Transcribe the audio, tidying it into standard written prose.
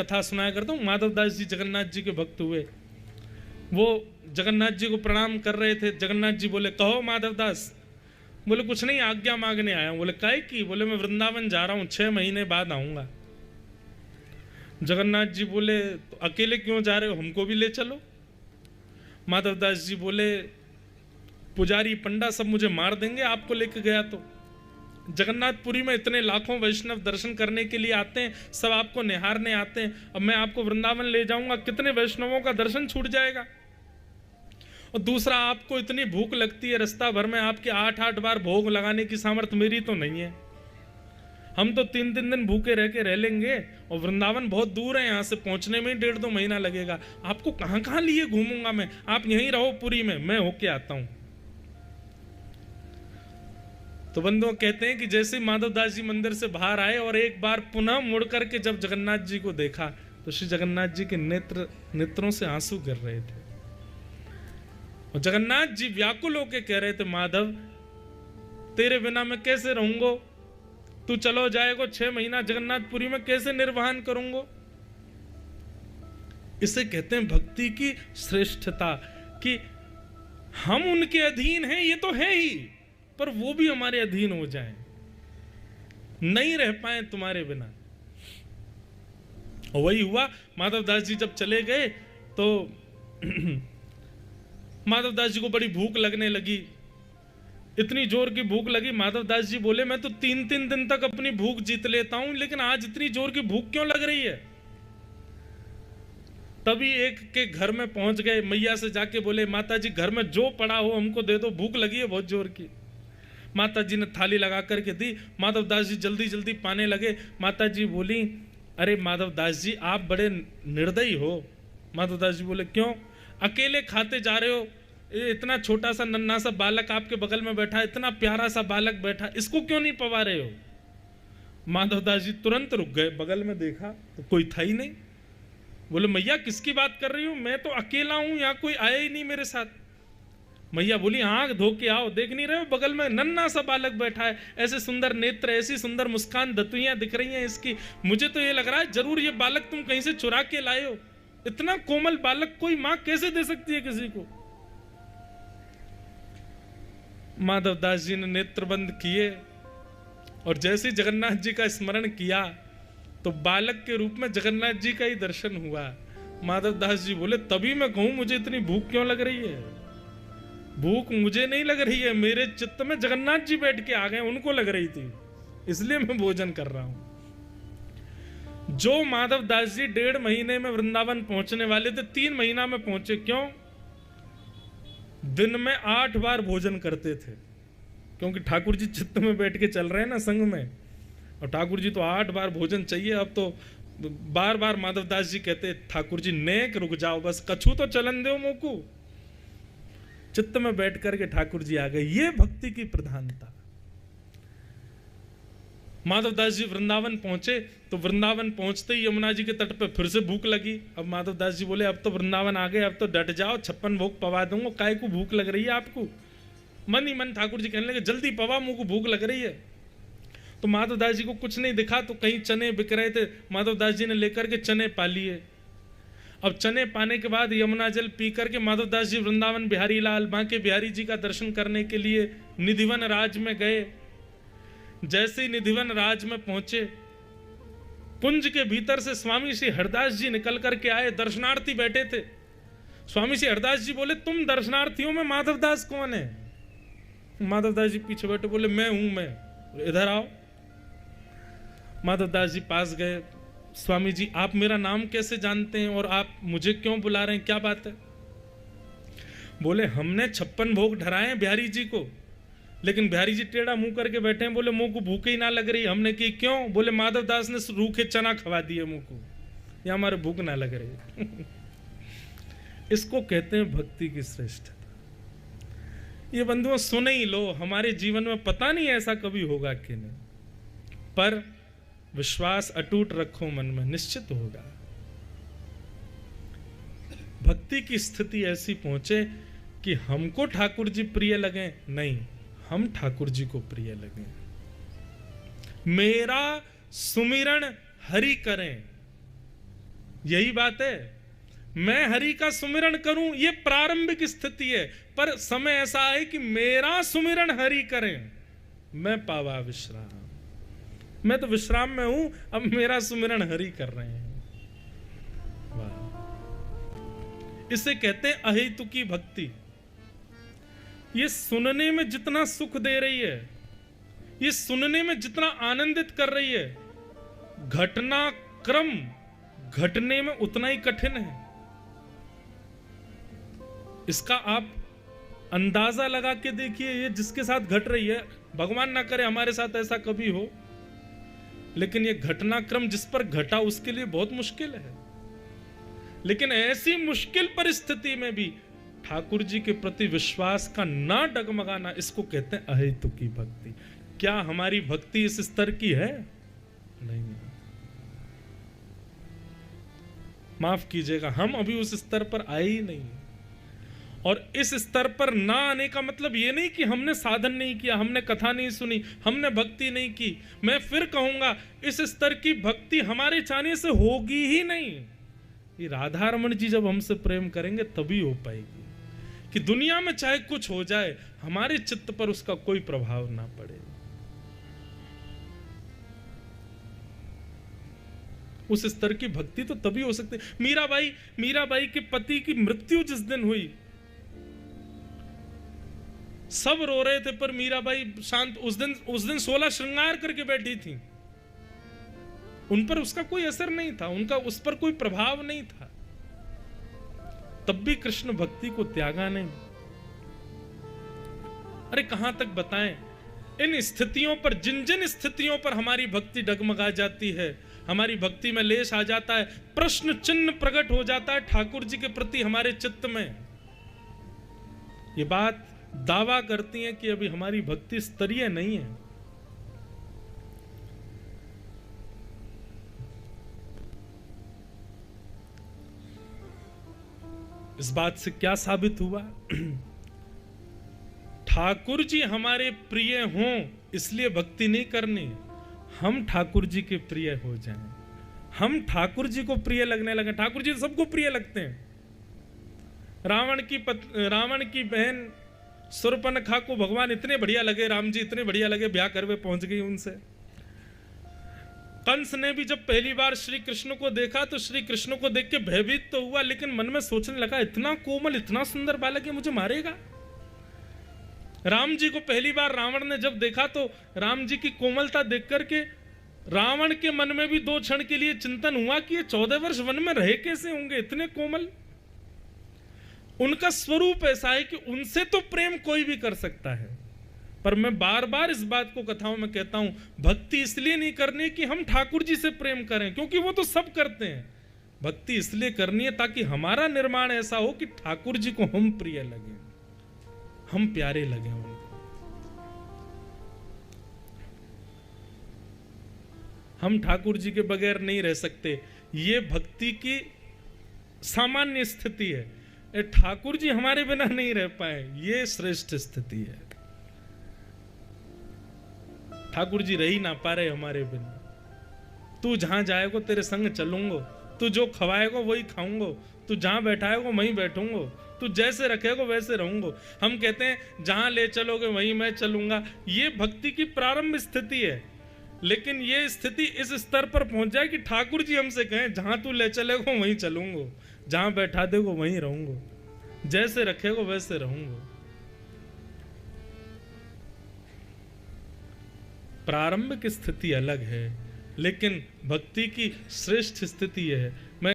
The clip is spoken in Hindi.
कथा सुनाया करता हूँ। माधवदास जी जगन्नाथ जी के भक्त हुए, वो जगन्नाथ जी को प्रणाम कर रहे थे। जगन्नाथ जी बोले, कहो माधवदास। बोले, कुछ नहीं, आज्ञा मांगने आया हूँ। बोले, काहे की? बोले, मैं वृंदावन जा रहा हूँ, 6 महीने बाद आऊँगा। जगन्नाथ जी बोले, तो अकेले क्यों जा रहे हो, हमको भी ले चलो। माधवदास जी बोले, पुजारी पंडा सब मुझे मार देंगे आपको लेके गया तो। जगन्नाथपुरी में इतने लाखों वैष्णव दर्शन करने के लिए आते हैं, सब आपको निहारने आते हैं, अब मैं आपको वृंदावन ले जाऊंगा, कितने वैष्णवों का दर्शन छूट जाएगा। और दूसरा, आपको इतनी भूख लगती है, रास्ता भर में आपके 8-8 बार भोग लगाने की सामर्थ्य मेरी तो नहीं है। हम तो 3-3 दिन भूखे रह के रह लेंगे, और वृंदावन बहुत दूर है, यहाँ से पहुंचने में ही 1.5-2 महीना लगेगा। आपको कहाँ कहाँ लिए घूमूंगा मैं, आप यहीं रहो पुरी में, मैं होके आता हूं। तो बंधुओं, कहते हैं कि जैसे माधवदास जी मंदिर से बाहर आए और एक बार पुनः मुड़ करके जब जगन्नाथ जी को देखा, तो श्री जगन्नाथ जी के नेत्रों से आंसू गिर रहे थे। और जगन्नाथ जी व्याकुल होकर कह रहे थे, माधव तेरे बिना मैं कैसे रहूंगा, तू चलो जाएगो 6 महीना जगन्नाथपुरी में कैसे निर्वहन करूंगा। इसे कहते हैं भक्ति की श्रेष्ठता, कि हम उनके अधीन हैं, ये तो है ही, पर वो भी हमारे अधीन हो जाएं, नहीं रह पाए तुम्हारे बिना। और वही हुआ। माधवदास जी जब चले गए तो माधवदास जी को बड़ी भूख लगने लगी, इतनी जोर की भूख लगी। माधवदास जी बोले, मैं तो 3-3 दिन तक अपनी भूख जीत लेता हूं, लेकिन आज इतनी जोर की भूख क्यों लग रही है। तभी एक के घर में पहुंच गए, मैया से जाके बोले, माता जी घर में जो पड़ा हो हमको दे दो, भूख लगी है बहुत जोर की। माता जी ने थाली लगा करके दी, माधवदास जी जल्दी जल्दी पाने लगे। माता जी बोली, अरे माधवदास जी आप बड़े निर्दयी हो। माधवदास जी बोले, क्यों? अकेले खाते जा रहे हो, इतना छोटा सा नन्हा सा बालक आपके बगल में बैठा, इतना प्यारा सा बालक बैठा, इसको क्यों नहीं पवा रहे हो। माधवदास जी तुरंत रुक गए, बगल में देखा तो कोई था ही नहीं। बोले, मैया किसकी बात कर रही हूं, मैं तो अकेला हूं, यहाँ कोई आया ही नहीं मेरे साथ। मैया बोली, आंख धो के आओ, देख नहीं रहे हो बगल में नन्हा सा बालक बैठा है, ऐसे सुंदर नेत्र, ऐसी सुंदर मुस्कान, दतुइयां दिख रही हैं इसकी। मुझे तो ये लग रहा है जरूर ये बालक तुम कहीं से चुरा के लाए हो। इतना कोमल बालक कोई मां कैसे दे सकती है किसी को। माधवदास जी ने नेत्र बंद किए और जैसे जगन्नाथ जी का स्मरण किया तो बालक के रूप में जगन्नाथ जी का ही दर्शन हुआ। माधवदास जी बोले, तभी मैं कहूं मुझे इतनी भूख क्यों लग रही है। भूख मुझे नहीं लग रही है, मेरे चित्त में जगन्नाथ जी बैठ के आ गए, उनको लग रही थी, इसलिए मैं भोजन कर रहा हूं। जो माधवदास जी 1.5 महीने में वृंदावन पहुंचने वाले थे, 3 महीना में पहुंचे। क्यों? दिन में 8 बार भोजन करते थे, क्योंकि ठाकुर जी चित्त में बैठ के चल रहे हैं ना संग में, और ठाकुर जी तो 8 बार भोजन चाहिए। अब तो बार बार माधवदास जी कहते, ठाकुर जी नेक रुक जाओ, बस कछु तो चलन दो मोकू। चित्त में बैठ करके ठाकुर जी आ गए। ये भक्ति की प्रधानता। माधवदास जी वृंदावन पहुंचे तो वृंदावन पहुंचते ही यमुना जी के तट पे फिर से भूख लगी। अब माधवदास जी बोले, अब तो वृंदावन आ गए, अब तो डट जाओ, 56 भोग पवा दूंगा, काय को भूख लग रही है आपको। मन ही मन ठाकुर जी कहने लगे, जल्दी पवा, मुंह को भूख लग रही है। तो माधवदास जी को कुछ नहीं दिखा, तो कहीं चने बिक रहे थे, माधवदास जी ने लेकर के चने पा लिए। अब चने पाने के बाद यमुना जल पी करके माधवदास जी वृंदावन बिहारी लाल बांके बिहारी जी का दर्शन करने के लिए निधिवन राज में गए। जैसे ही निधिवन राज में पहुंचे, कुंज के भीतर से स्वामी श्री हरदास जी निकल करके आए, दर्शनार्थी बैठे थे। स्वामी श्री हरदास जी बोले, तुम दर्शनार्थियों में माधवदास कौन है? माधवदास जी पीछे बैठे, बोले, मैं हूं, मैं, इधर आओ। माधवदास जी पास गए, स्वामी जी आप मेरा नाम कैसे जानते हैं और आप मुझे क्यों बुला रहे हैं, क्या बात है? बोले, हमने 56 भोग धराए हैं बिहारी जी को, लेकिन बिहारी जी टेढ़ा मुंह करके बैठे हैं। बोले, मुंह को भूख ही ना लग रही। हमने की, क्यों? बोले, माधवदास ने रूखे चना खवा दिए मुंह को, या हमारे भूख ना लग रही। इसको कहते हैं भक्ति की श्रेष्ठता। ये बंधुओं सुन ही लो, हमारे जीवन में पता नहीं ऐसा कभी होगा कि नहीं, पर विश्वास अटूट रखो मन में, निश्चित होगा। भक्ति की स्थिति ऐसी पहुंचे कि हमको ठाकुर जी प्रिय लगे, नहीं, हम ठाकुर जी को प्रिय लगे। मेरा सुमिरन हरि करें, यही बात है। मैं हरि का सुमिरन करूं, ये प्रारंभिक स्थिति है, पर समय ऐसा है कि मेरा सुमिरन हरि करें, मैं पावा विश्राम। मैं तो विश्राम में हूं, अब मेरा सुमिरन हरि कर रहे हैं। वाह, इसे कहते हैं अहेतुकी भक्ति। ये सुनने में जितना सुख दे रही है, ये सुनने में जितना आनंदित कर रही है, घटनाक्रम घटने में उतना ही कठिन है। इसका आप अंदाजा लगा के देखिए, ये जिसके साथ घट रही है, भगवान ना करे हमारे साथ ऐसा कभी हो, लेकिन ये घटनाक्रम जिस पर घटा उसके लिए बहुत मुश्किल है। लेकिन ऐसी मुश्किल परिस्थिति में भी ठाकुर जी के प्रति विश्वास का ना डगमगाना, इसको कहते हैं अहेतुकी भक्ति। क्या हमारी भक्ति इस स्तर की है? नहीं, माफ कीजिएगा, हम अभी उस स्तर पर आए ही नहीं। और इस स्तर पर ना आने का मतलब ये नहीं कि हमने साधन नहीं किया, हमने कथा नहीं सुनी, हमने भक्ति नहीं की। मैं फिर कहूंगा, इस स्तर की भक्ति हमारे चाहने से होगी ही नहीं। ये राधा रमन जी जब हमसे प्रेम करेंगे तभी हो पाएगी, कि दुनिया में चाहे कुछ हो जाए, हमारे चित्त पर उसका कोई प्रभाव ना पड़े। उस स्तर की भक्ति तो तभी हो सकती है। मीराबाई के पति की मृत्यु जिस दिन हुई, सब रो रहे थे, पर मीराबाई शांत। उस दिन 16 श्रृंगार करके बैठी थी, उन पर उसका कोई असर नहीं था, उनका उस पर कोई प्रभाव नहीं था, तब भी कृष्ण भक्ति को त्यागा नहीं। अरे कहां तक बताएं, इन स्थितियों पर, जिन जिन स्थितियों पर हमारी भक्ति डगमगा जाती है, हमारी भक्ति में लेश आ जाता है, प्रश्न चिन्ह प्रकट हो जाता है ठाकुर जी के प्रति हमारे चित्त में। ये बात दावा करती है कि अभी हमारी भक्ति स्तरीय नहीं है। इस बात से क्या साबित हुआ? ठाकुर जी हमारे प्रिय हों इसलिए भक्ति नहीं करनी, हम ठाकुर जी के प्रिय हो जाएं, हम ठाकुर जी को प्रिय लगने लगे। ठाकुर जी सबको प्रिय लगते हैं। रावण की बहन शूर्पणखा को भगवान इतने बढ़िया लगे, राम जी इतने बढ़िया लगे, ब्याह करवे पहुंच गई उनसे। कंस ने भी जब पहली बार श्री कृष्ण को देखा तो श्री कृष्ण को देख के भयभीत तो हुआ, लेकिन मन में सोचने लगा, इतना कोमल, इतना सुंदर बालक है, मुझे मारेगा। राम जी को पहली बार रावण ने जब देखा तो राम जी की कोमलता देख करके रावण के मन में भी 2 क्षण के लिए चिंतन हुआ कि ये 14 वर्ष वन में रहे कैसे होंगे, इतने कोमल। उनका स्वरूप ऐसा है कि उनसे तो प्रेम कोई भी कर सकता है। पर मैं बार बार इस बात को कथाओं में कहता हूं, भक्ति इसलिए नहीं करनी कि हम ठाकुर जी से प्रेम करें, क्योंकि वो तो सब करते हैं। भक्ति इसलिए करनी है ताकि हमारा निर्माण ऐसा हो कि ठाकुर जी को हम प्रिय लगे, हम प्यारे लगे उनको। हम ठाकुर जी के बगैर नहीं रह सकते, ये भक्ति की सामान्य स्थिति है। ठाकुर जी हमारे बिना नहीं रह पाए, ये श्रेष्ठ स्थिति है। ठाकुर जी रह ही ना पा रहे हमारे बिना। तू जहां जाएगा तेरे संग चलूंगा, तू जो खवाएगा वही खाऊंगा, तू जहां बैठाएगा वहीं बैठूंगा, तू जैसे रखेगा वैसे रहूंगा। हम कहते हैं जहां ले चलोगे वहीं मैं चलूंगा। ये भक्ति की प्रारंभ स्थिति है, लेकिन ये स्थिति इस स्तर पर पहुंच जाए कि ठाकुर जी हमसे कहें, जहां तू ले चलेगा वहीं चलूंगा, जहां बैठा देगा वहीं रहूंगा, जैसे रखेगा वैसे रहूंगा। प्रारंभिक स्थिति अलग है, लेकिन भक्ति की श्रेष्ठ स्थिति है। मैं